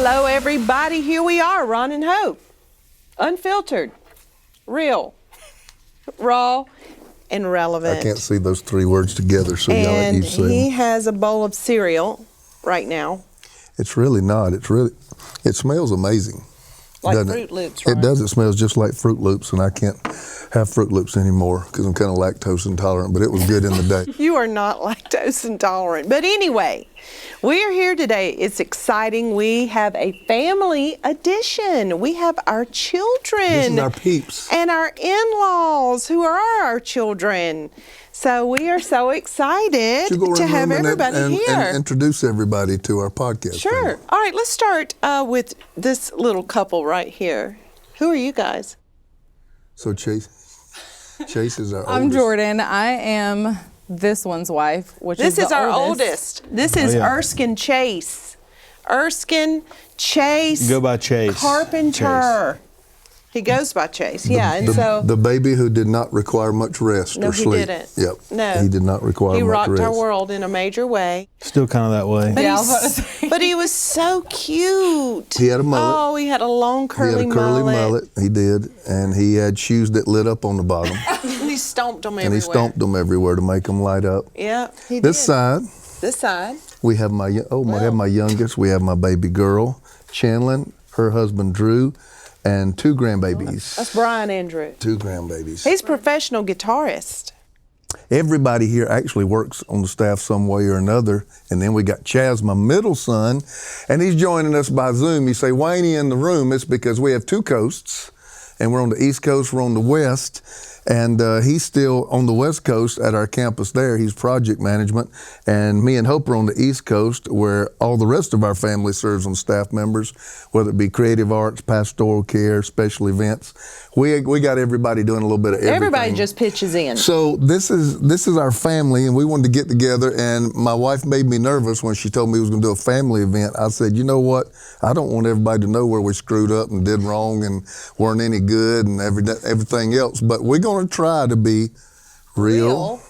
Hello, everybody. Here we are, Ron and Hope. Unfiltered, real, raw, and relevant. I can't see those three words together, so y'all let you say he them. has a bowl of cereal right now. It's really not. It smells amazing. Like doesn't Fruit Loops, it? right? It does. It smells just like Fruit Loops, and I can't have Fruit Loops anymore because I'm kind of lactose intolerant, but it was good in the day. You are not lactose intolerant. But anyway, we are here today. It's exciting. We have a family edition. We have our children. This is our peeps. And our in-laws who are our children. So we are so excited to have everybody here. And introduce everybody to our podcast. Sure. All right, let's start with this little couple right here. Who are you guys? So Chase is our oldest. I'm Jordan. I am this one's wife, which This is our oldest. This is Erskine Chase. Erskine Chase. You go by Chase. Carpenter. Chase. He goes by Chase, yeah. And the baby who did not require much rest No, or he sleep. didn't. Yep. No. He did not require he much rocked rest. our world in a major way. Still kind of that way. But, Yeah, I was about to say. but he was so cute. He had a mullet. Oh, he had a long curly He had a curly mullet. He did, and he had shoes that lit up on the bottom. And he stomped them And everywhere. he stomped them everywhere to make them light up. Yeah, he did. This side, This side. we have I have my youngest. We have my baby girl, Chanlin, her husband Drew, and two grandbabies. That's Brian Andrew. Two grandbabies. He's a professional guitarist. Everybody here actually works on the staff some way or another. And then we got Chaz, my middle son, and he's joining us by Zoom. You say, why ain't he in the room? It's because we have two coasts, and we're on the East Coast, we're on the West. And he's still on the West Coast at our campus there. He's project management. And me and Hope are on the East Coast where all the rest of our family serves on staff members, whether it be creative arts, pastoral care, special events. We got everybody doing a little bit of everything. Everybody just pitches in. So this is our family, and we wanted to get together, and my wife made me nervous when she told me we was going to do a family event. I said, you know what? I don't want everybody to know where we screwed up and did wrong and weren't any good and everything else, but we're going to try to be real,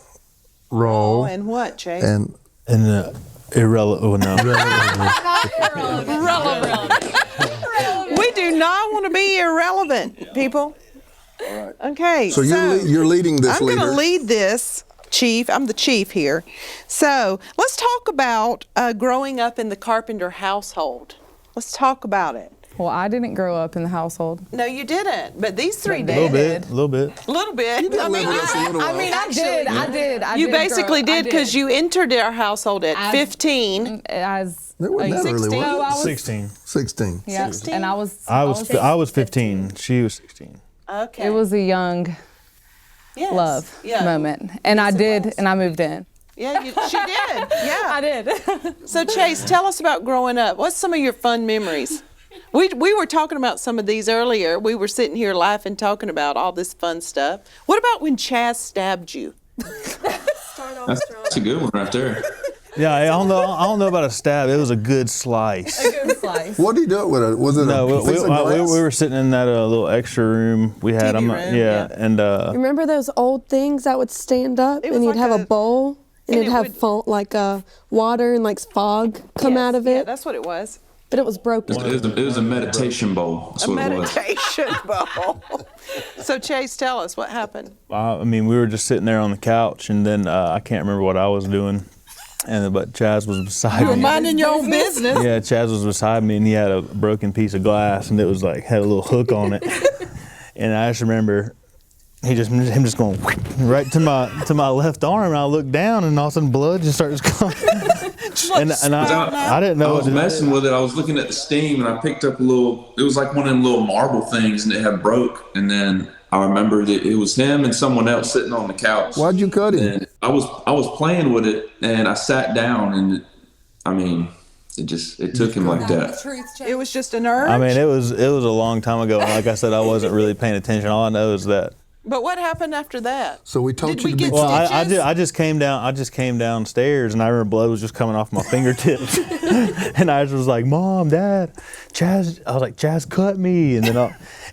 raw, And what, Chase? and Irrelevant. Oh, no. Relevant. We do not want to be irrelevant, people. all right. Okay. So you're leading this, I'm going leader. to lead this, Chief. I'm the chief here. So let's talk about growing up in the Carpenter household. Let's talk about it. Well, I didn't grow up in the household. No, you didn't, but these three A did. A little bit. A little bit. did live with us a little while. I did. You basically did because you entered our household at 15. As It wasn't that early, 16? was it? No, I was 16. 16. Yeah, 16? and I was 15. She was 16. Okay. It was a young Yes. love Yeah. moment, and I Yes, it did, was. and I moved in. Yeah, she did. Yeah. I did. So Chase, tell us about growing up. What's some of your fun memories? We were talking about some of these earlier. We were sitting here laughing, talking about all this fun stuff. What about when Chaz stabbed you? That's a good one right there. Yeah, I don't know about a stab. It was a good slice. Good slice. What did you do it with? Was it No, a piece of glass? we were sitting in that little extra room we had. TV room, yeah, yeah. and Remember those old things that would stand up It was and you'd like have a bowl and and it'd it have would- like water and like fog come out of it, Yeah, that's what it was. but it was broken. It was a meditation bowl. That's A what it was. meditation bowl. So Chase, tell us what happened. I mean, we were just sitting there on the couch, and then I can't remember what I was doing, but Chaz was beside me. Minding your own business. Yeah, Chaz was beside me, and he had a broken piece of glass, and it was like had a little hook on it. And I just remember him just going right to my left arm, and I looked down, and all of a sudden blood just started coming. and I didn't know I what was to do. messing with it. I was looking at the steam, and I picked up it was like one of them little marble things, and it had broke. And then I remember that it was him and someone else sitting on the couch. Why'd you cut him? And I was playing with it, and I sat down, and I mean, it took him like that. It was just an urge. I mean, it was a long time ago, and like I said, I wasn't really paying attention. All I know is that. But what happened after that? So we told Did you we to be get Well, stitches? I just came downstairs, and I remember blood was just coming off my fingertips, and I just was like, "Mom, Dad, Chaz." I was like, "Chaz cut me," and then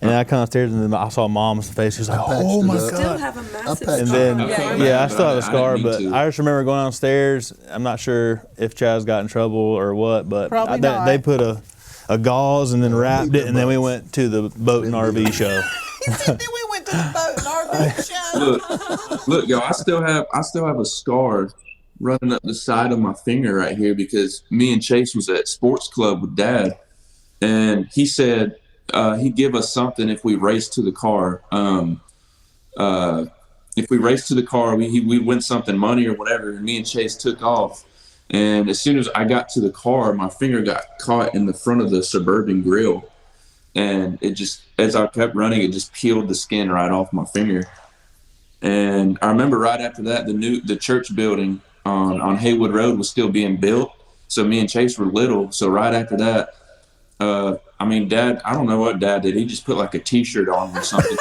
I come upstairs, and then I saw Mom's face. She was like, "Oh my patched it up. God!" have a massive patched And it then, up. I still have a scar, I didn't but mean to. I just remember going downstairs. I'm not sure if Chaz got in trouble or what, but Probably not. they put a a gauze and then wrapped it, and then we went to the boat and RV show. He said, then we went to the boat and RV show. Look, yo, I still have a scar running up the side of my finger right here because me and Chase was at sports club with Dad, and he said he'd give us something if we raced to the car. If we raced to the car, we'd win something, money or whatever. And me and Chase took off, and as soon as I got to the car, my finger got caught in the front of the Suburban grill, and it just, as I kept running, it just peeled the skin right off my finger. And I remember right after that, the church building on Haywood Road was still being built. So me and Chase were little. So right after that, Dad, I don't know what Dad did. He just put like a T-shirt on or something.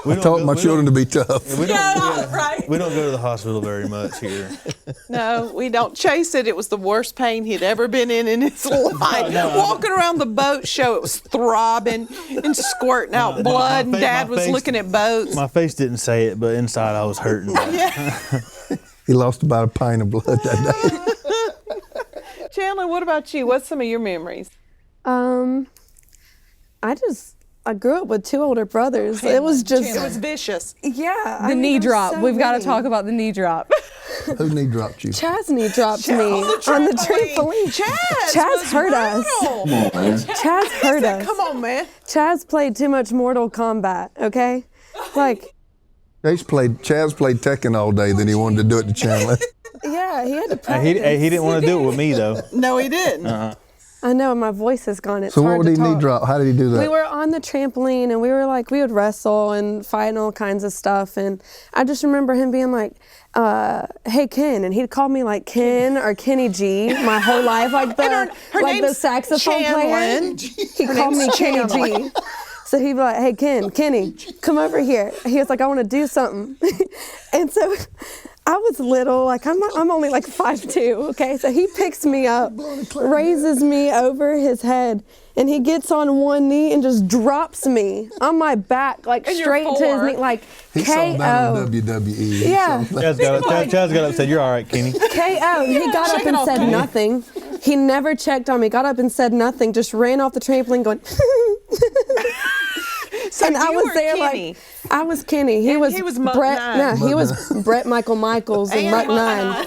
I taught my children to be tough. We don't, right. we don't go to the hospital very much here. No, we don't. Chase said it was the worst pain he'd ever been in his life. Walking around the boat show, it was throbbing and squirting out blood, and Dad was looking at boats. My face didn't say it, but inside I was hurting. He lost about a pint of blood that day. Chandler, what about you? What's some of your memories? I grew up with 2 older brothers. It was just, It was vicious. yeah. The knee drop. We've got to talk about the knee drop. Who knee dropped you? Chaz knee dropped me on the trampoline. Chaz hurt us. Come on, man. Chaz hurt us. Come on, man. Chaz played too much Mortal Kombat, okay? Like, Chaz played Tekken all day, then he wanted to do it to Chandler. yeah, he had to practice. He didn't want to do it with me, though. No, he didn't. I know, my voice is gone. It's So what hard would he to knee talk. drop? How did he do that? We were on the trampoline and we would wrestle and fight and all kinds of stuff. And I just remember him being like, hey, Ken. And he'd call me like Ken or Kenny G my whole life. Like her the name's saxophone player. Chandlin. He called me Kenny G. So he'd be like, hey, Kenny, come over here. He was like, I want to do something. And so I was little, like I'm only like 5'2", okay? So he picks me up, raises me over his head, and he gets on one knee and just drops me on my back, like And you're straight to his 4. knee, like He saw that KO. on WWE. Yeah. Chaz got up and said, "You're all right, Kenny." KO. He got up and said nothing. He never checked on me, got up and said nothing, just ran off the trampoline going, So and I you was were there Kenny. like, I was Kenny. He And was he was Muck Brett. Nine. No, he was Brett Michael Michaels and Muck Nine.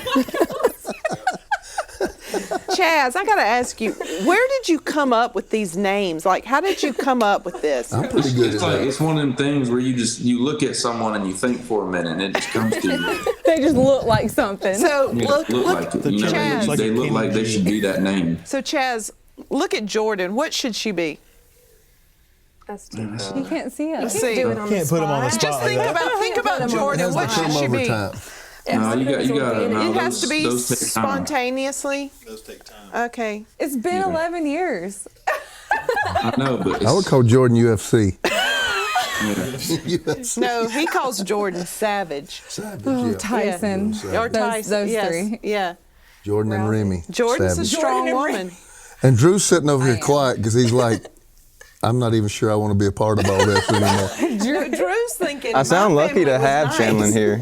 Chaz, I got to ask you, where did you come up with these names? Like, how did you come up with this? I'm pretty good at It's like that. it's one of them things where you look at someone and you think for a minute and it just comes to you. They just look like something. So You look, look like it. You know, Chaz. they look like they should be that name. So Chaz, look at Jordan. What should she be? That's too You can't see us. See, do it on Can't the put him on the spot. spot just like think that. about It Jordan. has What to should come she over be? time. No, you got. No, It has to be those take time. spontaneously. Those take time. Okay. It's been 11 years. I know, but I would call Jordan UFC. yeah. UFC. No, he calls Jordan Savage. Savage, Oh, yeah. Tyson. Or Tyson. Those yes. three. Yeah. Jordan and Remy. Jordan's a Savage. strong woman. And Drew's sitting over here quiet because he's like, I'm not even sure I want to be a part of all this anymore. Drew's thinking. I sound my lucky family to was have nice. Chandlin here.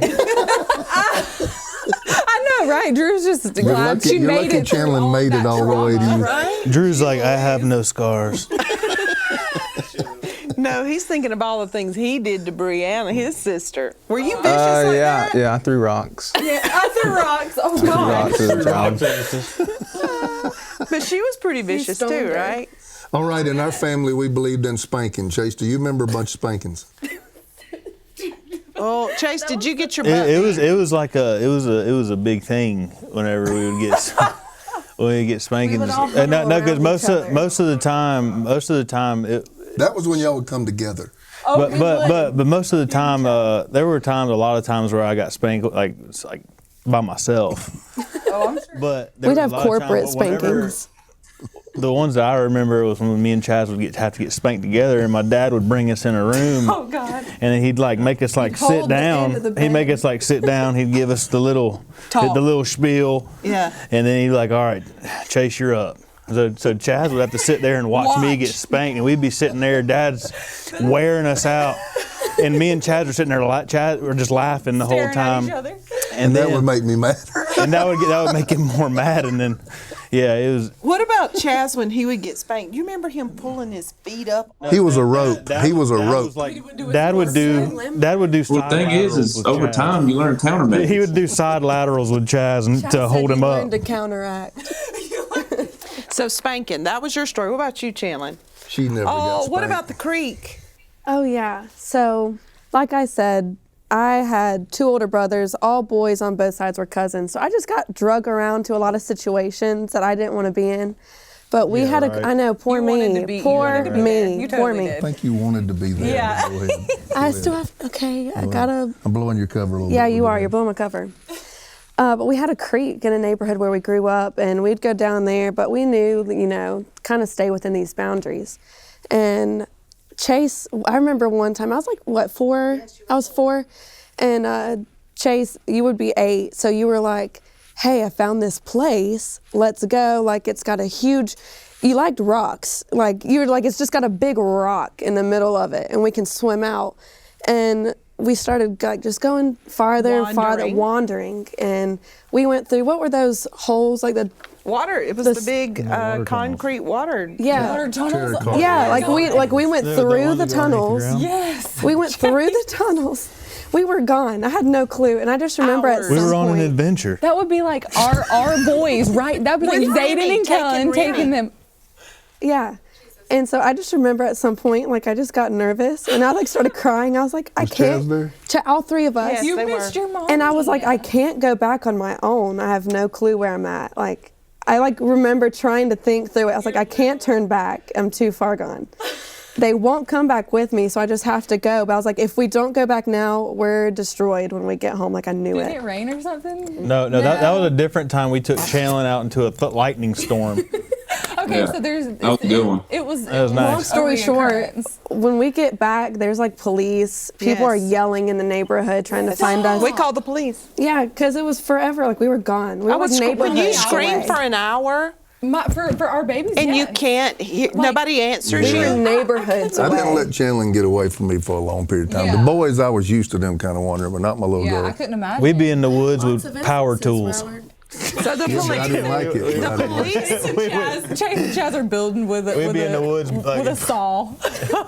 I know, right? Drew's just glad she You're made lucky it. through Chandlin all made it that all the way to you. Right? Drew's like, I have no scars. No, he's thinking of all the things he did to Brianna, his sister. Were you vicious like Yeah, that? yeah, I threw rocks. Yeah, I threw rocks. Oh, God. Rocks as a child. But she was pretty vicious too, stoned her. right? All right, in our family, we believed in spanking. Chase, do you remember a bunch of spankings? Oh, Chase, did you get your butt? It was like it was a big thing whenever we would get spankings. would all And no, huddle because around most of the time it. That was when y'all would come together. But most of the time, there were a lot of times where I got spanked like by myself. Oh, I'm sure. But there We'd was a have lot of times corporate whenever- spankings. The ones that I remember was when me and Chaz would have to get spanked together, and my dad would bring us in a room, Oh, God. and then he'd like make us like sit hold the down. end of the He'd make bed. us like sit down. He'd give us the little spiel. Yeah. And then he'd be like, "All right, Chase, you're up." So Chaz would have to sit there and watch me get spanked, and we'd be sitting there. Dad's wearing us out, and me and Chaz were sitting there. Chaz were just laughing the whole Staring at time, each other. and That then would make me mad. and that would make him more mad, and then Yeah, it was. What about Chaz when he would get spanked? You remember him pulling his feet up? He was a rope. He was a rope. Dad would do. Well, the thing is over time you learn countermeasures. He would do side laterals with Chaz and to hold him up. Learned to counteract. So spanking, that was your story. What about you, Chandler? She never got Oh, spanked. what about the creek? Oh, yeah. So, like I said, I had 2 older brothers, all boys on both sides were cousins. So I just got drug around to a lot of situations that I didn't want to be in. But we had right. I know, poor You wanted me. to be- you Poor wanted to be there. me. You Poor totally me. did. I think you wanted to be there. Yeah. Go ahead. I still have, okay, I gotta, I'm blowing your cover a little bit. yeah, you Go are. ahead. You're blowing my cover. But we had a creek in a neighborhood where we grew up, and we'd go down there, but we knew, you know, kind of stay within these boundaries. And Chase, I remember one time, I was like, what, 4? I was 4. And Chase, you would be 8, so you were like, hey, I found this place, let's go. Like, it's got a huge, you liked rocks. Like, you were like, it's just got a big rock in the middle of it, and we can swim out. And we started like just going farther and farther, wandering. And we went through, what were those holes, like the Water. It was the big concrete water. yeah, Water tunnels. Terracotta. yeah, like we went through ones the that go underneath the tunnels. ground? Yes. We went through the tunnels. We were gone. I had no clue, and I just remember at Hours. some We were on point, an adventure. That would be like our boys, right? That'd be like With Zayden Remy, and Kellen taking taking Remy. them. yeah. And so I just remember at some point, like I just got nervous, and I like started crying. I was like, I Was can't. Chaz there? All 3 of us. Yes, You they missed were. your mom. And I was like, I can't go back on my own. I have no clue where I'm at. Like, I like remember trying to think through it. I was like, I can't turn back. I'm too far gone. They won't come back with me, so I just have to go. But I was like, if we don't go back now, we're destroyed when we get home. Like I knew Did it. it rain or something? No, that was a different time. We took Chandler out into a lightning storm. Okay, Yeah. so there's. That was a good one. It was. That was Long nice. story short, reoccurrence. when we get back, there's like police. People are Yes. yelling in the neighborhood trying to find us. We called the police. Yeah, because it was forever. Like we were gone. We I were was like when you neighborhoods scream away. for an hour For our babies, and you yes. can't hear, nobody answers We were you. neighborhoods I away. didn't let Chandler get away from me for a long period of time. Yeah. The boys, I was used to them kind of wandering, but not my little Yeah, girl. I couldn't imagine. We'd be in the woods with power tools. So the Yeah, but I didn't like it. The I didn't like it. police. Chase and Chaz are building with a, We'd with be in the a, woods like with a saw.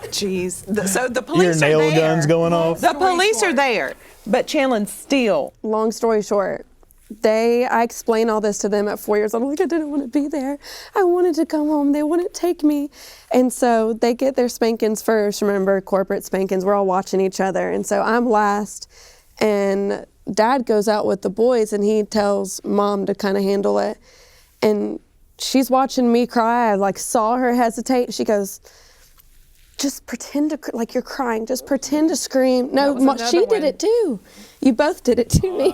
Jeez. So the your police are nail there. guns going off. The police are there, but Chandler still. Long story short, I explained all this to them at 4 years old. I'm like, I didn't want to be there. I wanted to come home. They wouldn't take me. And so they get their spankings first. Remember, corporate spankings. We're all watching each other. And so I'm last. And Dad goes out with the boys, and he tells Mom to kind of handle it. And she's watching me cry. I like saw her hesitate. She goes, just pretend to, like you're crying. Just pretend to scream. No, was another she did one. it too. You both did it to me.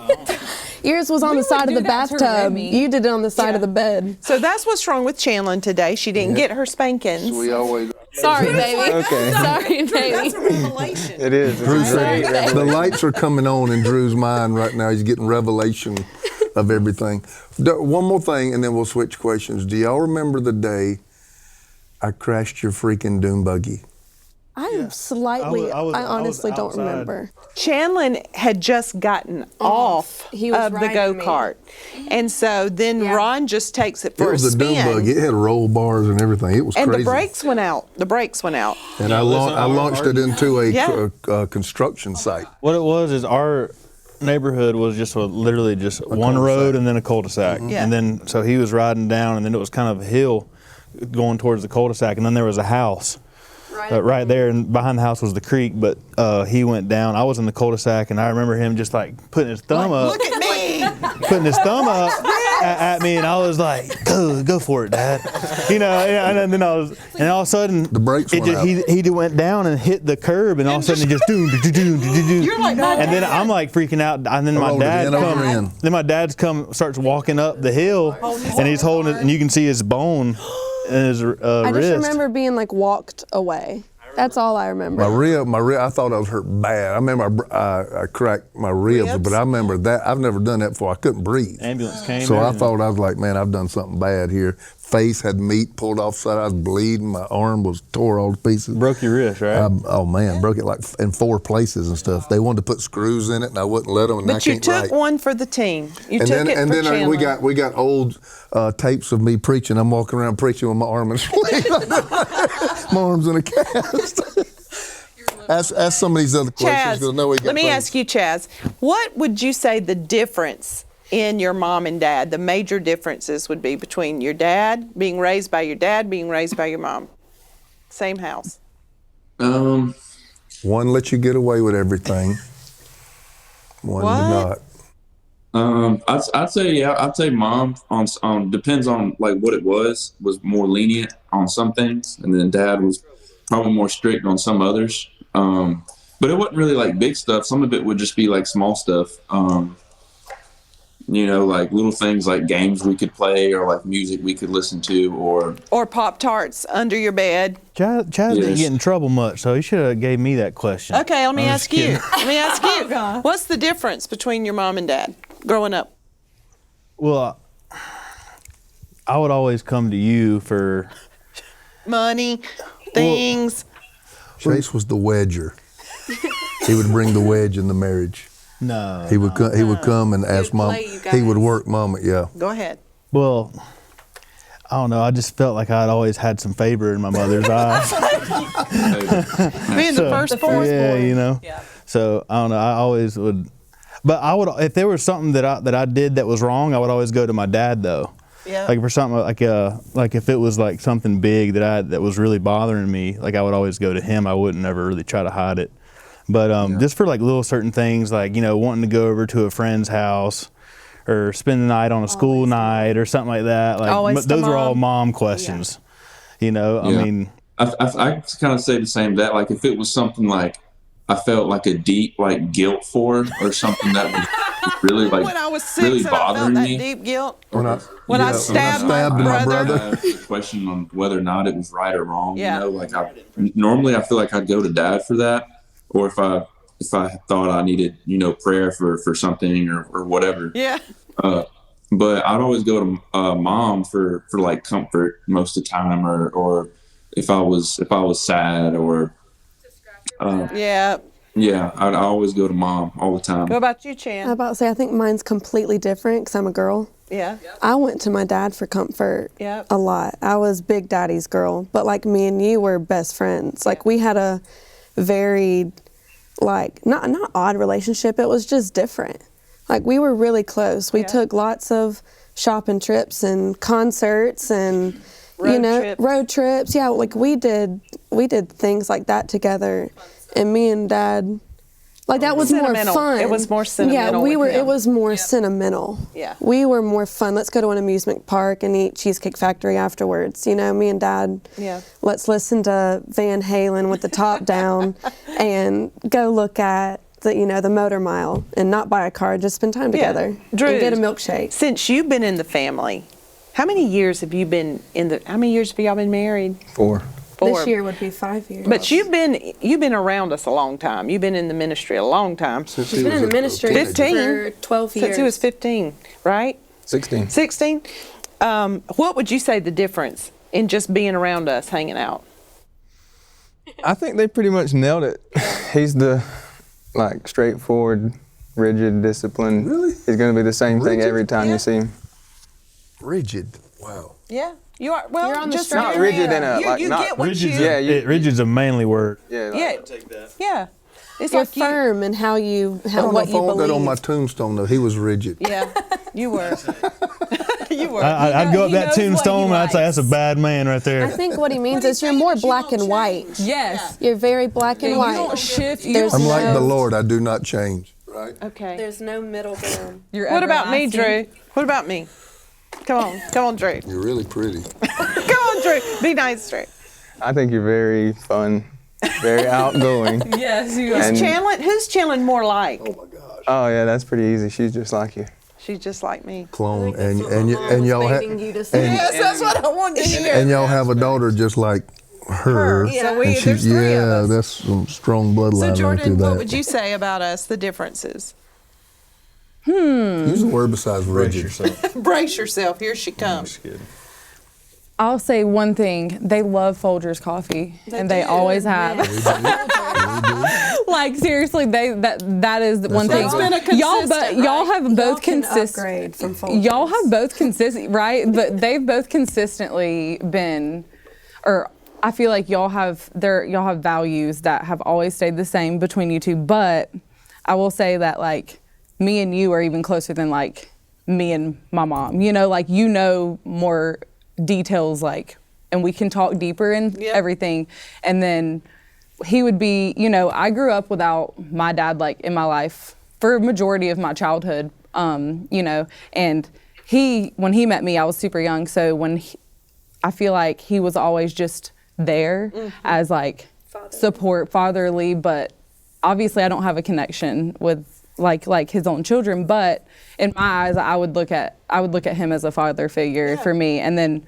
Yours was on We the would side of do the that to bathtub. Remy. You did it on the side Yeah. of the bed. So that's what's wrong with Chandler today. She didn't get her spankings. We always. Sorry, baby. Okay. Sorry, baby. a revelation. It is. It's Drew's a great revelation. the lights are coming on in Drew's mind right now. He's getting revelation of everything. One more thing, and then we'll switch questions. Do y'all remember the day I crashed your freaking dune buggy? I'm slightly, I was honestly don't outside. remember. Chandler had just gotten off He was of the riding me. go-kart. And so then Yeah. Ron just takes it It for a was a dune spin. buggy. It had roll bars and everything. It was And crazy. the brakes went out. The brakes went out. And I launched it into a Yeah. construction site. What it was is our neighborhood was just literally just one road and then a cul-de-sac. Yeah. And then so he was riding down, and then it was kind of a hill going towards the cul-de-sac, and then there was a house. Right there, and behind the house was the creek, but he went down. I was in the cul-de-sac, and I remember him just like putting his thumb up, Look at me. putting his thumb up at me, and I was like, "Go for it, Dad," you know. And then and all of a sudden, The brakes went out. he went down and hit the curb, and all of a sudden, it just You're like, and then I'm like freaking out, and then my rolled it dad in over in. then my dad's starts walking up the hill, and he's holding it, and you can see his bone in his I just wrist. remember being like walked away. That's all I remember. My rib, I thought I was hurt bad. I remember I cracked my ribs, but I remember that. I've never done that before. I couldn't breathe. Ambulance came. So I and- thought, I was like, man, I've done something bad here. face had meat pulled off side. I was bleeding. My arm was tore all to pieces. Broke your wrist, right? Oh man, broke it like in 4 places and stuff. They wanted to put screws in it, and I wouldn't let them. And I But you can't took write. one for the team. You And took then, it and for then Chandler. we got old tapes of me preaching. I'm walking around preaching with my arm in a sling. My arm's in a cast. Ask some of these other questions. Chaz, 'Cause I know we got let me things. ask you, Chaz, what would you say the difference in your mom and dad, the major differences would be between your dad, being raised by your dad, being raised by your mom? Same house. One let you get away with everything. One What? did not. I'd say mom on depends on like what it was more lenient on some things, and then dad was probably more strict on some others. But it wasn't really like big stuff. Some of it would just be like small stuff. Like little things like games we could play or like music we could listen to Or Pop-Tarts under your bed. Chaz didn't Yes. get in trouble much, so he should have gave me that question. Okay, let me I'm just ask you. kidding. Let me ask you. What's the difference between your mom and dad growing up? Well, I would always come to you for Money, things. Chase was the wedger. He would bring the wedge in the marriage. no. He would come and ask mom. play you He would guys. work mama. Yeah. Go ahead. Well, I don't know. I just felt like I'd always had some favor in my mother's eyes. Being the firstborn. Yeah. So I don't know. I always would, but I would if there was something that I did that was wrong, I would always go to my dad though. Yeah. Like for something like if it was like something big that was really bothering me, like I would always go to him. I wouldn't ever really try to hide it. But just for like little certain things, like wanting to go over to a friend's house or spend the night on a school night or something like that. Like Always to those are all mom. mom questions. I Yeah. mean, I kind of say the same. That like if it was something like I felt like a deep like guilt for or something that was really like When I was 6 really and I felt bothering that me. deep guilt. When I stabbed my my brother. I asked the question on whether or not it was right or wrong. Yeah. Like normally I feel like I'd go to dad for that, or if I thought I needed prayer for something or whatever. Yeah. But I'd always go to mom for like comfort most of the time, or if I was sad or Yeah. yeah, I'd always go to mom all the time. What about you, I'm Chan? about to say, I think mine's completely different because I'm a girl. Yeah. I went to my dad for comfort Yep. a lot. I was Big Daddy's girl, but like me and you were best friends. Like we had a very, like not odd relationship. It was just different. Like we were really close. We Yeah. took lots of shopping trips and concerts and Road trips. road trips. Yeah, like we did things like that together. And me and Dad, like that was more Sentimental. fun. It was more sentimental Yeah, we with were. him. It was more sentimental. Yeah. We were more fun. Let's go to an amusement park and eat Cheesecake Factory afterwards. Me and Dad. Yeah. Let's listen to Van Halen with the top down, and go look at the Motor Mile and not buy a car. Just spend time together. Drew, and get a milkshake. Since you've been in the family, how many years have y'all been married? 4. 4. This year would be 5 years. But you've been around us a long time. You've been in the ministry a long time. Since She's he been in was the a ministry teenager. 15. for 12 years. Since he was 15, right? 16. 16. What would you say the difference in just being around us, hanging out? I think they pretty much nailed it. He's the straightforward, rigid, disciplined. Really? He's going to be the same thing Rigid? every time Yeah. you see him. Rigid. Wow. Yeah, you are. Well, You're on the just straight Not rigid in a you not get what rigid's you. Yeah, a manly word. yeah. Yeah, yeah. It's You're like firm in how I don't know what if I you want believe. that on my tombstone though. He was rigid. Yeah, you were. You were. I'd go up that tombstone and I'd say that's a bad man right I there. think what he means is you're more black and white. Yes. You're very black and You white. don't shift. There's I'm like no- the Lord. I do not change. Right. Okay. There's no middle ground. You're What about me, everlasting. Drew? What about me? Come on, Drew. You're really pretty. Come on, Drew. Be nice, Drew. I think you're very fun, very outgoing. Yes, you are. And- Who's Chandler more like? Oh yeah, that's pretty easy. She's just like you. She's just like me. Clone and y'all Yes, that's what I wanted to hear. and y'all have a daughter just like her. Yeah, And there's she's, 3 of yeah, us. that's some strong bloodline So running through Jordan, that. what would you say about us? The differences. Use a word besides Brace rigid. yourself. Brace yourself. Here she comes. Just kidding. I'll say one thing. They love Folgers coffee, and they always have. Like seriously, that is one thing. It's been a consistent, y'all have both Can consistent. upgrade from Folgers. Y'all have both consistent, right? But they've both consistently been, or I feel like y'all have values that have always stayed the same between you two. But I will say that like me and you are even closer than like me and my mom. You know, like you know more details, like, and we can talk deeper in everything. And then he would be, you know, I grew up without my dad like in my life for a majority of my childhood, you know, and when he met me, I was super young. So I feel like he was always just there as like support, fatherly, but obviously I don't have a connection with like his own children, but in my eyes, I would look at him as a father figure for me. And then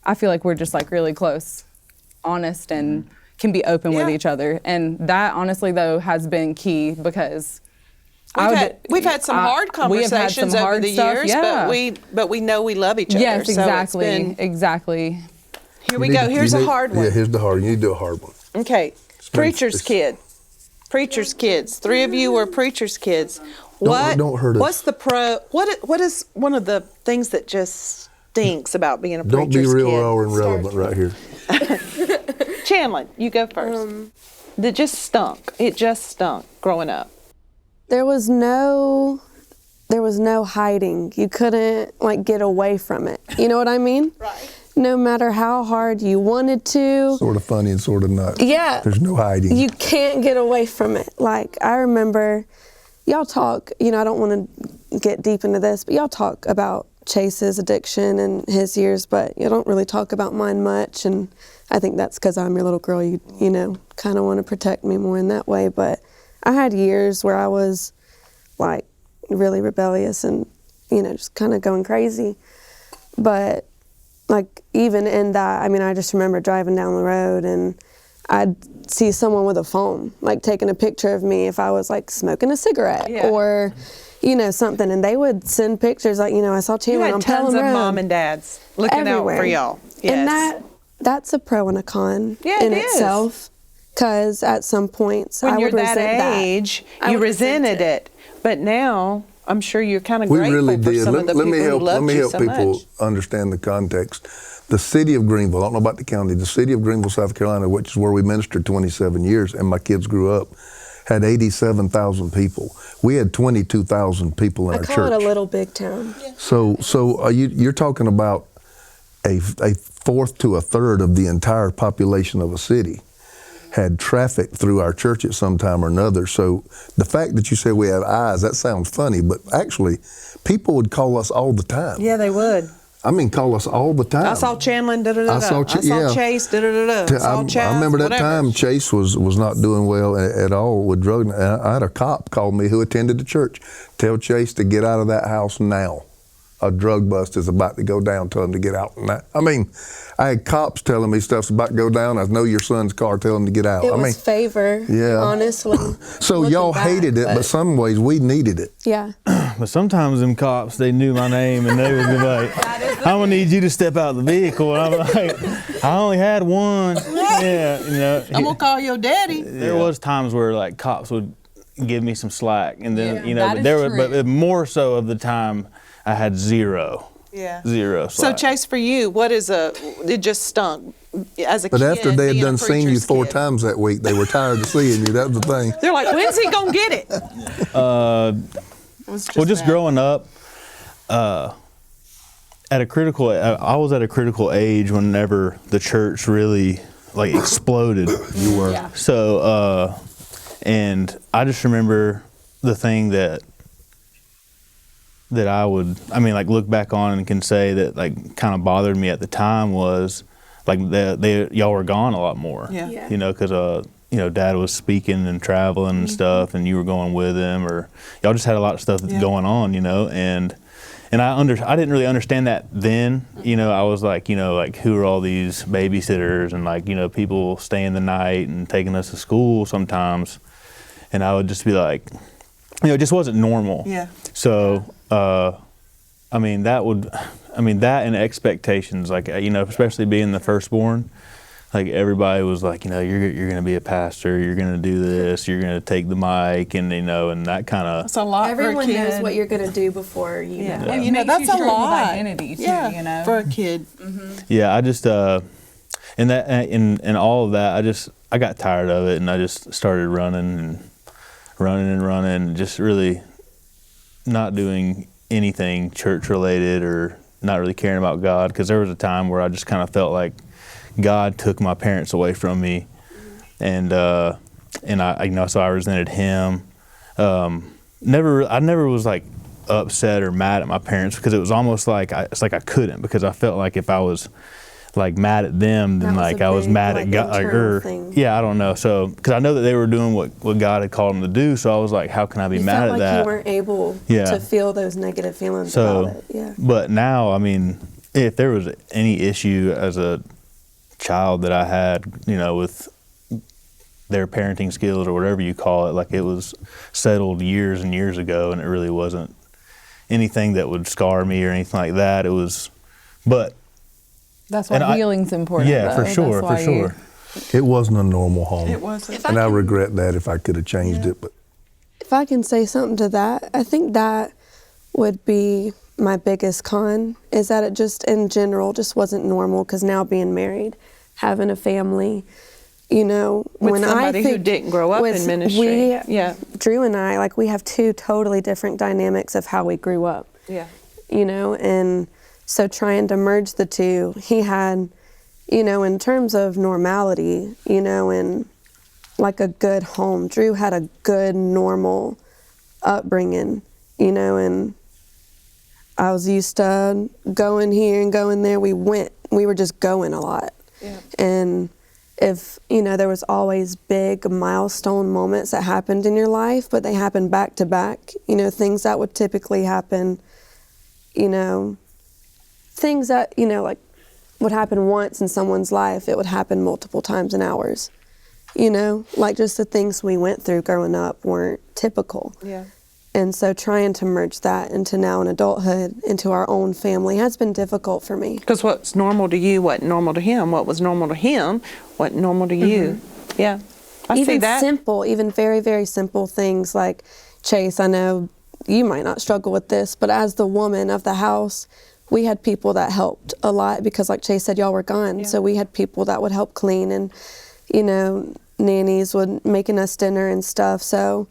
I feel like we're just like really close, honest, and can be open with each other. And that honestly though has been key because we've had some hard conversations over the years, but we know we love each other. Yes, exactly, So it's been, exactly. Here we go. Here's a hard one. Yeah, here's the hard one. You need to do a hard one. Okay, preacher's kids. 3 of you were preacher's kids. Don't hurt us. What's the what is one of the things that just stinks about being a Don't preacher's be real kid? raw and relevant right here. Chandler, you go first. It just stunk. It just stunk growing up. There was no hiding. You couldn't like get away from it. You know what I mean? Right. No matter how hard you wanted to. Sort of funny and sort of not. Yeah. There's no hiding. You can't get away from it. Like I remember y'all talk, you know, I don't want to get deep into this, but y'all talk about Chase's addiction and his years, but you don't really talk about mine much. And I think that's because I'm your little girl. You know, kind of want to protect me more in that way. But I had years where I was like really rebellious and, you know, just kind of going crazy. But like even in that, I mean, I just remember driving down the road and I'd see someone with a phone, like taking a picture of me if I was like smoking a cigarette or, you know, something. And they would send pictures like, you know, I saw You Chandler had on tons Pelham of Road. mom and dads looking Everywhere. out for y'all. Yes. And that's a pro and a con Yeah, in it is. itself. Because at some points when I you're would that resent age, I you would resent resented it. But now, I'm sure you're kind of We grateful really for did. some of the Let people me who help loved you so people much. understand the context. The city of Greenville, I don't know about the county, the city of Greenville, South Carolina, which is where we ministered 27 years and my kids grew up, had 87,000 people. We had 22,000 people in I our call church. it a little big town. So you're talking about a fourth to a third of the entire population of a city had traffic through our church at some time or another. So the fact that you say we have eyes, that sounds funny, but actually people would call us all the time. Yeah, they would. I mean, call us all the time. I saw Chandler, da-da-da-da. I saw Chase, da-da-da-da. I saw Chaz, I remember that whatever. time Chase was not doing well at all with drugs. I had a cop call me who attended the church. Tell Chase to get out of that house now. A drug bust is about to go down. Tell him to get out. I mean, I had cops telling me stuff's about to go down. I know your son's car. Tell him to get out. It was favor, honestly. So looking y'all back, hated it, but some ways we needed it. Yeah. But sometimes them cops, they knew my name and they would be like, I'm gonna need you to step out of the vehicle. And I'm like, I only had one. Yeah, you know. I'm gonna call your daddy. There was times where like cops would give me some slack, and then you know, that but is there were, true. but more so of the time I had zero. Yeah. Zero So slack. Chase, for you, it just stunk as a But kid. after they had being a done seen you preacher's 4 kid. times that week, they were tired of seeing you. That was the thing. They're like, when's he gonna get it? Well, just growing up, I was at a critical age whenever the church really like exploded. You were. Yeah. So, and I just remember the thing that I look back on and can say that like kind of bothered me at the time was like y'all were gone a lot more. Yeah. You know, because you know, Dad was speaking and traveling and stuff, and you were going with him, or y'all just had a lot of stuff going on, you know, and I didn't really understand that then. You know, I was like, you know, like who are all these babysitters and like, you know, people staying the night and taking us to school sometimes, and I would just be like, you know, it just wasn't normal. Yeah. So I mean, that and expectations, like, especially being the firstborn, like everybody was like, you're going to be a pastor, you're going to do this, you're going to take the mic, and and that kind of. That's a lot Everyone for a kid. knows what you're going to do before you know. Well, That's makes a you struggle with lot. identity too, Yeah, for a kid. Yeah, I just and that and all of that, I got tired of it, and I just started running, just really not doing anything church related or not really caring about God, because there was a time where I just kind of felt like God took my parents away from me, and I so I resented Him. I never was like upset or mad at my parents, because it was almost like I couldn't, because I felt like if I was like mad at them, then That was like a I was big, mad like, at God. internal thing. Yeah, I don't know. So because I know that they were doing what God had called them to do, so I was like, how can I be You mad felt at like that? you weren't able Yeah. to feel those negative feelings So, about it. Yeah. but now, I mean, if there was any issue as a child that I had, with their parenting skills or whatever you call it, like it was settled years and years ago, and it really wasn't anything that would scar me or anything like that. It was, but That's why healing's important. yeah, though. for sure, That's for why sure. It wasn't a normal home. It wasn't. And I regret that if I could have changed it. But If I can say something to that, I think that would be my biggest con, is that it just in general just wasn't normal, because now being married, having a family, With when somebody I who think didn't grow up with- in ministry. we, Drew and I, like, we have two totally different dynamics of how we grew up. Yeah. And so trying to merge the two, he had, in terms of normality, and like a good home. Drew had a good, normal upbringing, and I was used to going here and going there. We were just going a lot. Yeah. And if, there was always big milestone moments that happened in your life, but they happened back to back, things that would typically happen, things that, like would happen once in someone's life, it would happen multiple times in ours. Like just the things we went through growing up weren't typical. Yeah. And so trying to merge that into now in adulthood, into our own family, has been difficult for me. Because what's normal to you wasn't normal to him. What was normal to him wasn't normal to you. Yeah. I see Even that. simple, even very, very simple things like, Chase, I know you might not struggle with this, but as the woman of the house, we had people that helped a lot, because like Chase said, y'all were gone. Yeah. So we had people that would help clean, and, nannies would making us dinner and stuff. So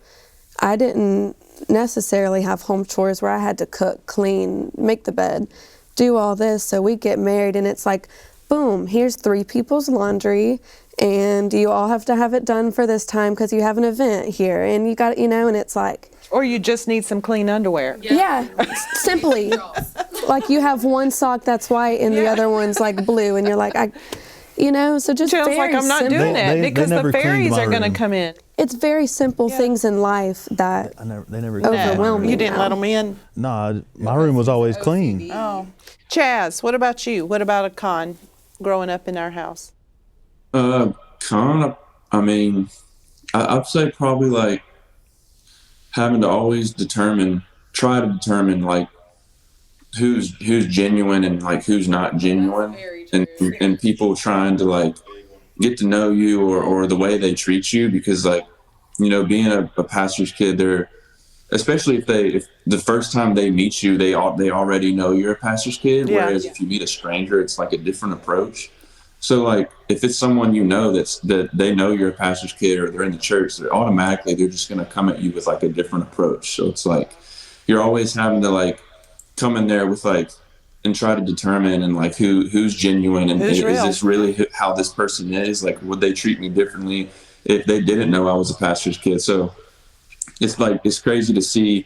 I didn't necessarily have home chores where I had to cook, clean, make the bed, do all this. So we get married, and it's like, boom, here's 3 people's laundry, and you all have to have it done for this time because you have an event here, and you got, and it's like, Or you just need some clean underwear. yeah, simply, like you have one sock that's white and the other one's like blue, and you're like, so just Sounds very like I'm not simple. doing it They because the never cleaned fairies my are going to room. come in. It's very simple things in life that They never. Overwhelming. You didn't now. let them in. No, my room was always clean. Oh. Chaz, what about you? What about a con growing up in our house? Con, I mean, I'd say probably like having to always try to determine like who's genuine and like who's not genuine, and people trying to like get to know you or the way they treat you, because like, being a pastor's kid, they're, especially if the first time they meet you, they already know you're a pastor's kid. Yeah. Whereas if you meet a stranger, it's like a different approach. So like if it's someone that they know you're a pastor's kid or they're in the church, they're just gonna come at you with like a different approach. So it's like you're always having to like come in there with like and try to determine and like who's genuine and Who's is real? this really how this person is? Like would they treat me differently if they didn't know I was a pastor's kid? So it's crazy to see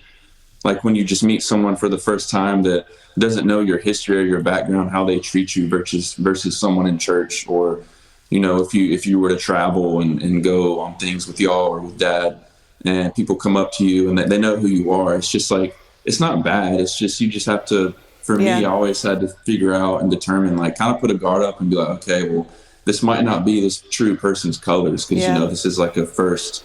like when you just meet someone for the first time that doesn't know your history or your background, how they treat you versus someone in church, or if you were to travel and go on things with y'all or with dad, and people come up to you and they know who you are. It's just like, it's not bad. It's just, you just have to, for me, I always had to figure out and determine, like kind of put a guard up and be like, okay, well, this might not be this true person's colors, because this is like a first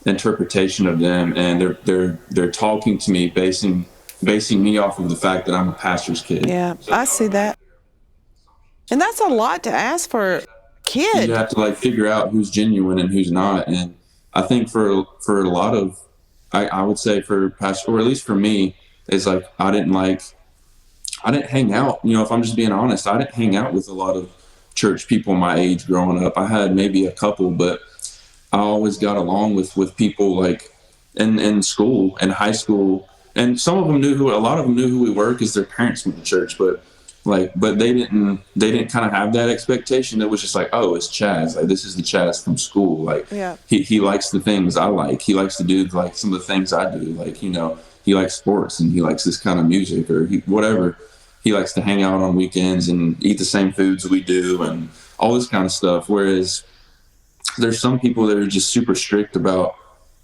interpretation of them, and they're talking to me basing basing me off of the fact that I'm a pastor's kid. Yeah, I see that. And that's a lot to ask for a kid. You have to like figure out who's genuine and who's not. And I think for a lot of, I would say for pastor, or at least for me, is like I didn't hang out. You know, if I'm just being honest, I didn't hang out with a lot of church people my age growing up. I had maybe a couple, but I always got along with people like in school and high school. And some of them a lot of them knew who we were because their parents went to church, but they didn't kind of have that expectation. It was just like, oh, it's Chaz. Like, this is the Chaz from school. Like, yeah. he likes the things I like. He likes to do like some of the things I do. Like, you know, he likes sports and he likes this kind of music or whatever. He likes to hang out on weekends and eat the same foods we do and all this kind of stuff. Whereas there's some people that are just super strict about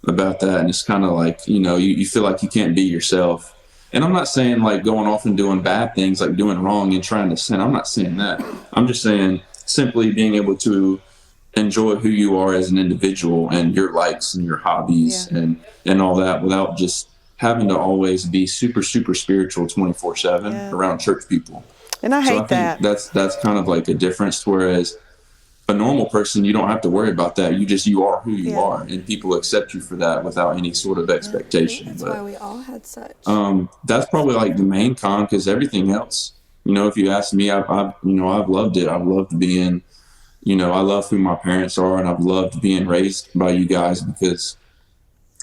that. And it's kind of like, you know, you feel like you can't be yourself. And I'm not saying like going off and doing bad things, like doing wrong and trying to sin. I'm not saying that. I'm just saying simply being able to enjoy who you are as an individual and your likes and your hobbies and all that without just having to always be super, super spiritual 24/7 around church people. And I hate that. That's kind of like a difference. Whereas a normal person, you don't have to worry about that. You are who you are, and people accept you for that without any sort of expectation. That's why we all had such. That's probably like the main con, because everything else, you know, if you ask me, I've loved it. I've loved being, you know, I love who my parents are, and I've loved being raised by you guys because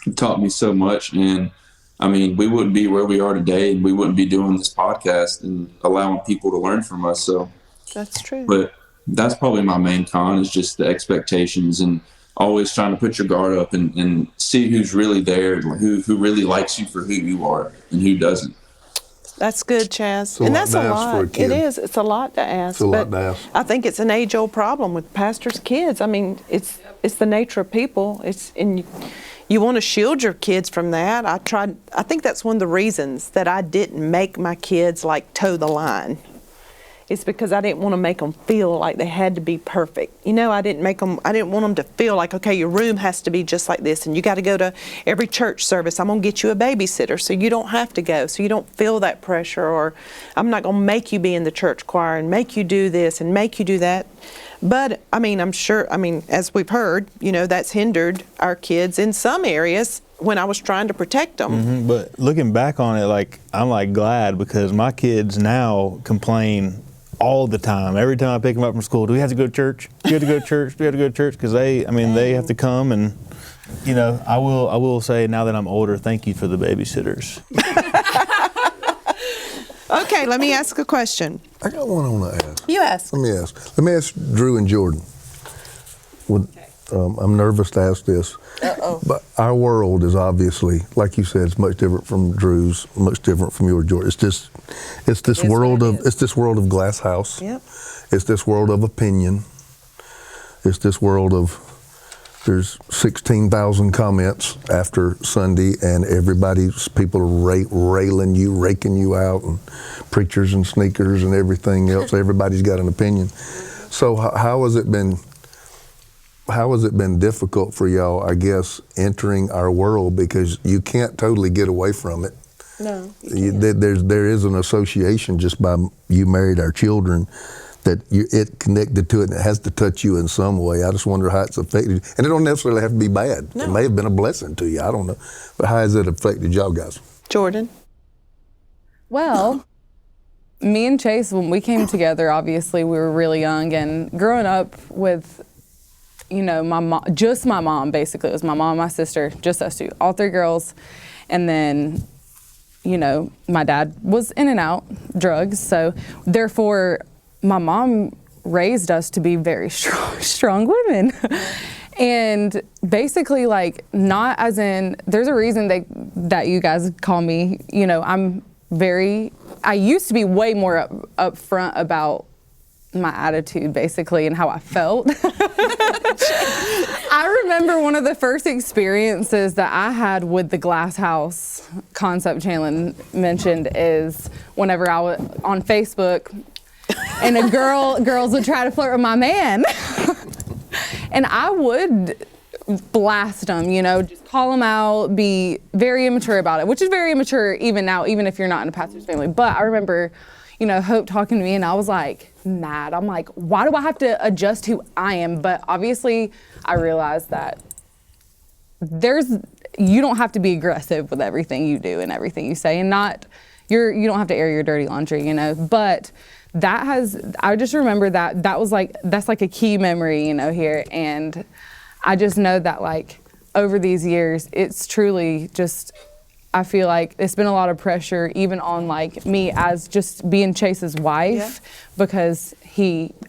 you taught me so much. And I mean, we wouldn't be where we are today, and we wouldn't be doing this podcast and allowing people to learn from us. So that's true. But that's probably my main con, is just the expectations and always trying to put your guard up and see who's really there, who really likes you for who you are and who doesn't. That's good, Chaz. And that's a lot. For a kid. It is. It's a lot to ask. It's a lot to ask. I think it's an age-old problem with pastors' kids. I mean, it's the nature of people. You want to shield your kids from that. I think that's one of the reasons that I didn't make my kids like toe the line. It's because I didn't want to make them feel like they had to be perfect. You know, I didn't want them to feel like, okay, your room has to be just like this and you got to go to every church service. I'm going to get you a babysitter so you don't have to go, so you don't feel that pressure, or I'm not going to make you be in the church choir and make you do this and make you do that. But, I mean, I'm sure, as we've heard, you know, that's hindered our kids in some areas when I was trying to protect them. Mm-hmm. But looking back on it, like, I'm like glad, because my kids now complain all the time. Every time I pick them up from school, do we have to go to church? Do we have to go to church? Do we have to go to church? Because they have to come, and, you know, I will say, now that I'm older, thank you for the babysitters. Okay, let me ask a question. I got one I want to ask. You ask. Let me ask Drew and Jordan. I'm nervous to ask this. Uh-oh. But our world is obviously, like you said, it's much different from Drew's, much different from your Jordan. It's this world of glass house. Yep. It's this world of opinion. It's this world of, there's 16,000 comments after Sunday, and people are railing you, raking you out, and preachers and sneakers and everything else. Everybody's got an opinion. So how has it been difficult for y'all, I guess, entering our world, because you can't totally get away from it? No. There is an association just by you married our children that it connected to it, and it has to touch you in some way. I just wonder how it's affected you. And it don't necessarily have to be bad. No. It may have been a blessing to you. I don't know. But how has it affected y'all guys? Jordan? Well, me and Chase, when we came together, obviously we were really young, and growing up with, you know, my mom, basically. It was my mom, my sister, just us two, all three girls. And then, you know, my dad was in and out drugs. So therefore, my mom raised us to be very strong women. And basically, like, not as in, there's a reason that you guys call me, you know, I used to be way more upfront about my attitude, basically, and how I felt. I remember one of the first experiences that I had with the glass house concept Chandler mentioned is whenever I was on Facebook, and girls would try to flirt with my man. And I would blast them, just call them out, be very immature about it, which is very immature even now, even if you're not in a pastor's family. But I remember, Hope talking to me, and I was like mad. I'm like, why do I have to adjust who I am? But obviously I realized that you don't have to be aggressive with everything you do and everything you say, and you don't have to air your dirty laundry, but I just remember that's like a key memory, here. And I just know that like over these years, it's truly just, I feel like it's been a lot of pressure even on like me as just being Chase's wife, because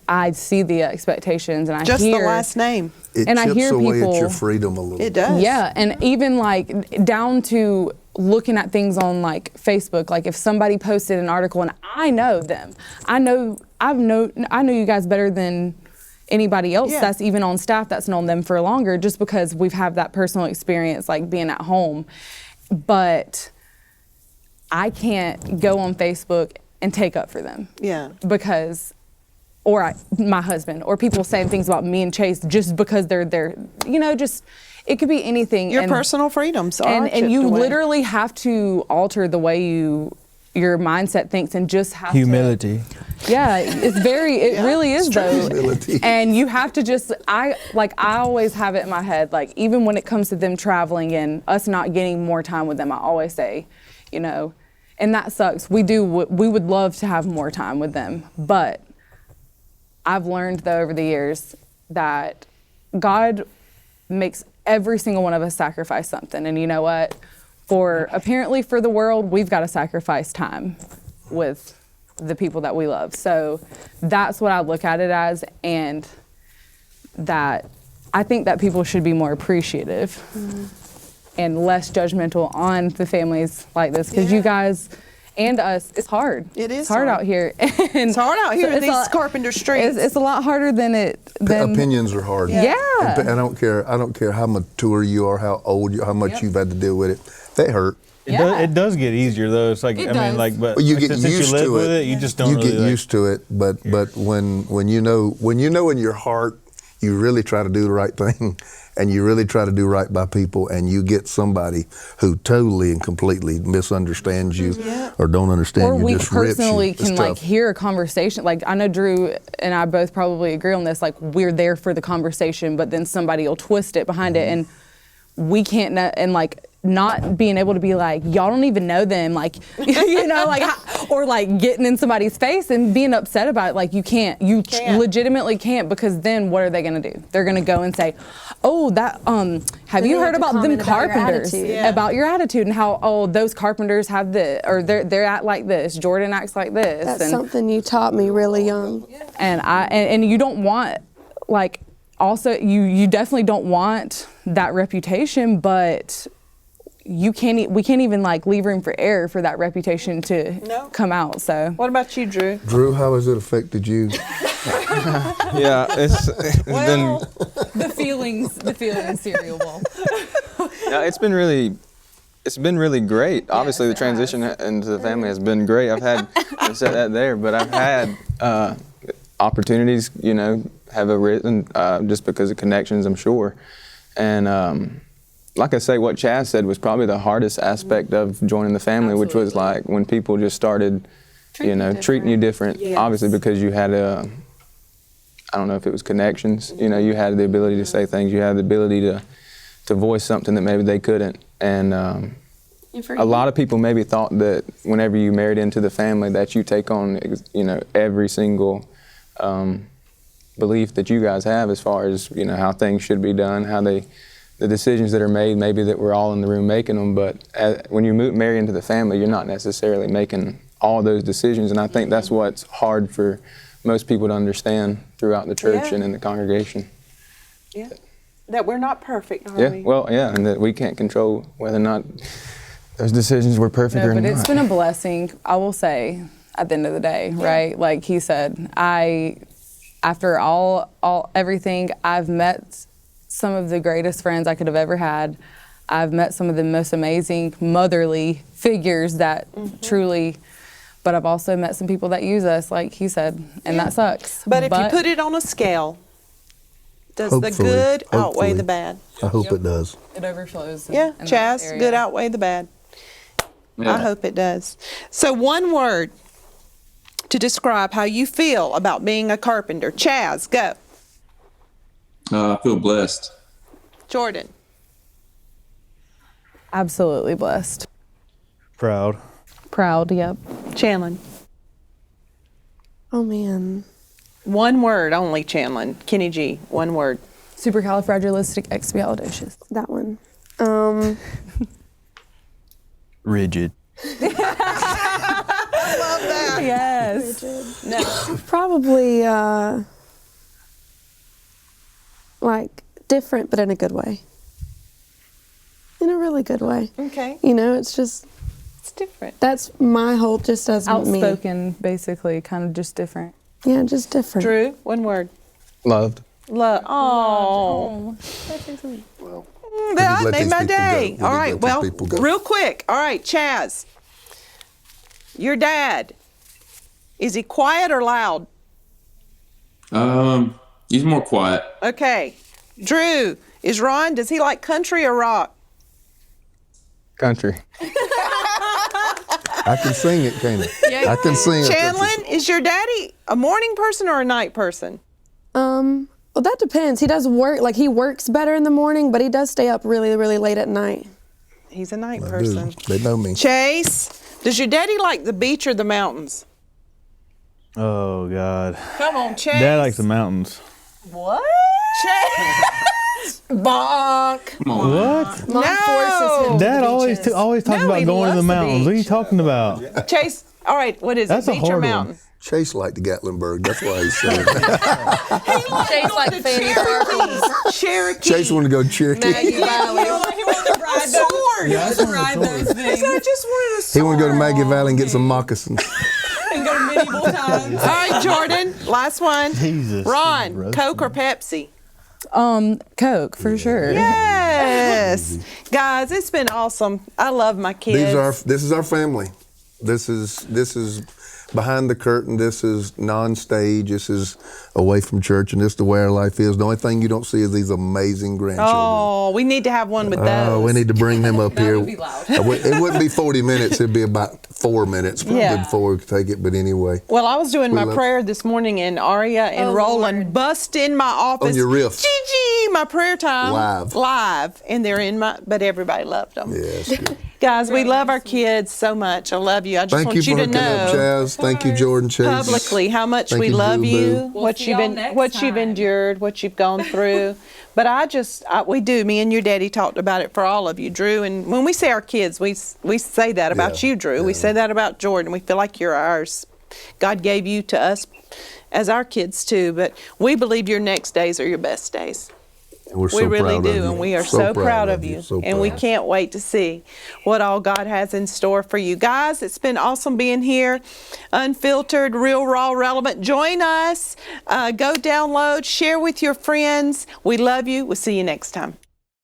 I see the expectations, and I just hear the last name. It and I chips hear away people, at your freedom a little It bit. does. yeah, and even like down to looking at things on like Facebook, like if somebody posted an article and I know them, I know you guys better than anybody else that's even on staff that's known them for longer, just because we've had that personal experience like being at home. But I can't go on Facebook and take up for them. Yeah. Because my husband, or people saying things about me and Chase just because they're there, just, it could be anything. Your personal freedoms are and you chipped away. literally have to alter the way your mindset thinks, and just have Humility. it really is though. Humility. And you have to I always have it in my head, like even when it comes to them traveling and us not getting more time with them, I always say, and that sucks. We would love to have more time with them, but I've learned though over the years that God makes every single one of us sacrifice something. And you know what? Apparently for the world, we've got to sacrifice time with the people that we love. So that's what I look at it as, and that I think that people should be more appreciative and less judgmental on the families like this, because you guys and us, it's hard. It is It's hard out here. It's hard out here in these Carpenter streets. It's a lot harder than Opinions are hard. Yeah. And I don't care how mature you are, how old you, how much you've had to deal with it. They hurt. It does get easier though. It's like, but You get since used you live to with it. it, you just don't You really get used to it, but when you know in your heart, you really try to do the right thing, and you really try to do right by people, and you get somebody who totally and completely misunderstands you or don't understand or you, we just rips personally you. It's can like tough. hear a conversation. Like I know Drew and I both probably agree on this, like we're there for the conversation, but then somebody will twist it behind it, and we can't and like not being able to be like, y'all don't even know them, like, or like getting in somebody's face and being upset about it. Like you can't. Legitimately can't, because then what are they gonna do? They're gonna go and say, oh, that, have you heard about them carpenters? About your attitude and how, those carpenters have this, or they're act like this, Jordan acts like this. That's something you taught me really young. And you don't want, like, also, you definitely don't want that reputation, but we can't even like leave room for error for that reputation to come out. So what about you, Drew? Drew, how has it affected you? Yeah, it's been. the feelings cereal bowl. No, it's been really great. Obviously, the transition into the family has been great. I said that there, but I've had opportunities, have arisen just because of connections, I'm sure. And like I say, what Chaz said was probably the hardest aspect of joining the family, which was like when people just started, treating you different. Obviously, because you had I don't know if it was connections. You had the ability to say things. You had the ability to voice something that maybe they couldn't. And a lot of people maybe thought that whenever you married into the family that you take on, every single belief that you guys have as far as, how things should be done, how the decisions that are made, maybe that we're all in the room making them, but when you marry into the family, you're not necessarily making all those decisions, and I think that's what's hard for most people to understand throughout the church and in the congregation. Yeah, that we're not perfect, are we? Well, and that we can't control whether or not those decisions were perfect or But not. it's been a blessing, I will say, at the end of the day, right? Like he said, after everything, I've met some of the greatest friends I could have ever had. I've met some of the most amazing motherly figures that truly, but I've also met some people that use us, like he said, and that sucks. But if you put it on a scale, Does the Hopefully, good outweigh hopefully. the bad? I hope it does. It overflows. Yeah, in that Chaz, area. good outweigh the bad. I hope it does. So one word to describe how you feel about being a carpenter. Chaz, go. I feel blessed. Jordan. Absolutely blessed. Proud. Proud, yep. Chanlin. Oh man. One word only, Chanlin. Kenny G, one word. Supercalifragilisticexpialidocious. That one. Rigid. Yes. Probably like different, but in a good way. In a really good way. Okay. You know, it's just It's different. that's my whole just as me. Outspoken, basically, kind of just different. Yeah, just different. Drew, one word. Loved. Love. Oh. That let made these my people go. day. We need All to right, let these well, people go. real quick. All right, Chaz. Your dad, is he quiet or loud? He's more quiet. Okay. Drew, is Ron, does he like country or rock? Country. I can sing it, can't I? I can sing it. Chanlin, is your daddy a morning person or a night person? Well, that depends. He does work, like he works better in the morning, but he does stay up really, really late at night. He's a night I do. person. They know me. Chase, does your daddy like the beach or the mountains? Oh God. Come on, Chase. Dad likes the mountains. What? Chase. Bonk. Come on. What? No. Dad always talks No, he about going to the loves the mountains. What are you beach. talking about? Chase, all right, what is That's it, a beach or hard one. mountain? Chase liked the Gatlinburg. That's why he's saying that. Chase like Fanny Cherokee. Chase wanted to go Cherokee. Maggie Valley. He wanted to ride sword. Yeah, I ride I those just wanted a sword. He wanted to go to Maggie Valley and get some moccasins. and go to medieval times. All right, Jordan, last one. Jesus. Ron, Roasting. Coke or Pepsi? Coke for sure. Yes. Guys, it's been awesome. I love my kids. This is our family. This is behind the curtain. This is non-stage. This is away from church, and this is the way our life is. The only thing you don't see is these amazing grandchildren. Oh, we need to have one with those. Oh, we need to bring them up here. would be loud. It wouldn't be 40 minutes. It'd be about 4 minutes probably Yeah. before we could take it. But anyway, Well, I was doing my love- prayer this morning, and Aria and Roland bust in my office. On your riff. Gigi, my prayer time. Live. And they're in my, but everybody loved them. yes. Good. Guys, we love our kids so much. I love you. I just Thank want you you for to hooking up, know Chaz. Thank you, Jordan Chase. publicly how much Thank we you, love Drew you, Boo. what see you've y'all been, next what you've time. endured, what you've gone through. But we do. Me and your daddy talked about it for all of you, Drew. And when we say our kids, we say that about Yeah, you, Drew. We yeah. say that about Jordan. We feel like you're ours. God gave you to us as our kids too. But we believe your next days are your best days. And we're so We really proud of do, you. and we are so proud of you. So And we proud. can't wait to see what all God has in store for you. Guys, it's been awesome being here. Unfiltered, real, raw, relevant. Join us. Go download, share with your friends. We love you. We'll see you next time.